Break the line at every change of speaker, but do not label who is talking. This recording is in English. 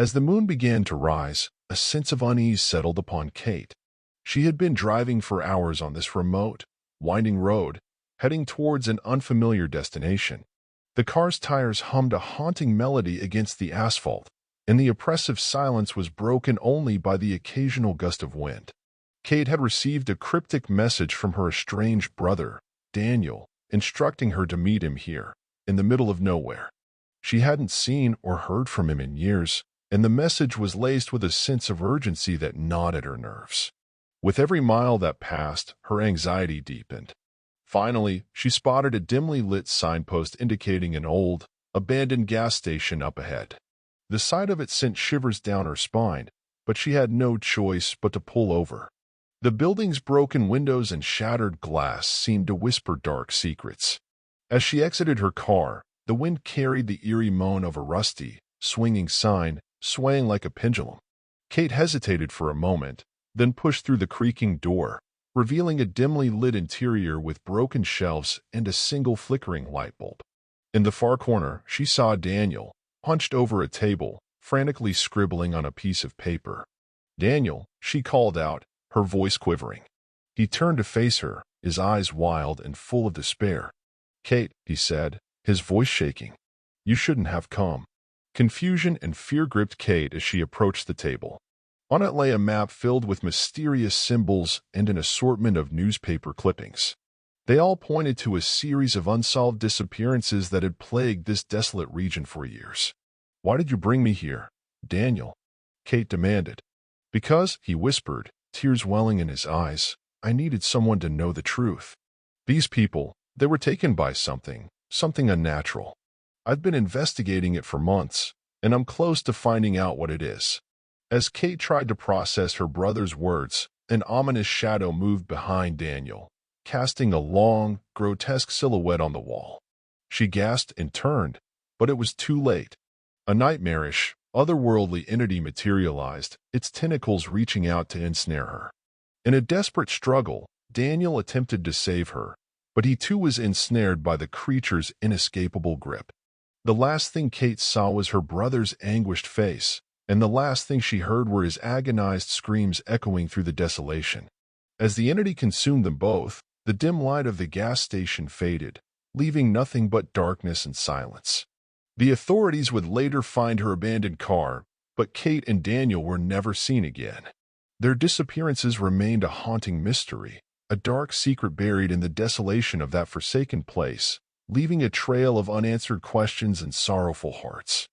As the moon began to rise, a sense of unease settled upon Kate. She had been driving for hours on this remote, winding road, heading towards an unfamiliar destination. The car's tires hummed a haunting melody against the asphalt, and the oppressive silence was broken only by the occasional gust of wind. Kate had received a cryptic message from her estranged brother, Daniel, instructing her to meet him here, in the middle of nowhere. She hadn't seen or heard from him in years, and the message was laced with a sense of urgency that gnawed at her nerves. With every mile that passed, her anxiety deepened. Finally, she spotted a dimly lit signpost indicating an old, abandoned gas station up ahead. The sight of it sent shivers down her spine, but she had no choice but to pull over. The building's broken windows and shattered glass seemed to whisper dark secrets. As she exited her car, the wind carried the eerie moan of a rusty, swinging sign, swaying like a pendulum. Kate hesitated for a moment, then pushed through the creaking door, revealing a dimly lit interior with broken shelves and a single flickering light bulb. In the far corner, she saw Daniel, hunched over a table, frantically scribbling on a piece of paper. "Daniel," she called out, her voice quivering. He turned to face her, his eyes wild and full of despair. "Kate," he said, his voice shaking. "You shouldn't have come." Confusion and fear gripped Kate as she approached the table. On it lay a map filled with mysterious symbols and an assortment of newspaper clippings. They all pointed to a series of unsolved disappearances that had plagued this desolate region for years. "Why did you bring me here, Daniel?" Kate demanded. "Because," he whispered, tears welling in his eyes, "I needed someone to know the truth. These people, they were taken by something unnatural. I've been investigating it for months, and I'm close to finding out what it is." As Kate tried to process her brother's words, an ominous shadow moved behind Daniel, casting a long, grotesque silhouette on the wall. She gasped and turned, but it was too late. A nightmarish, otherworldly entity materialized, its tentacles reaching out to ensnare her. In a desperate struggle, Daniel attempted to save her, but he too was ensnared by the creature's inescapable grip. The last thing Kate saw was her brother's anguished face, and the last thing she heard were his agonized screams echoing through the desolation. As the entity consumed them both, the dim light of the gas station faded, leaving nothing but darkness and silence. The authorities would later find her abandoned car, but Kate and Daniel were never seen again. Their disappearances remained a haunting mystery, a dark secret buried in the desolation of that forsaken place, leaving a trail of unanswered questions and sorrowful hearts.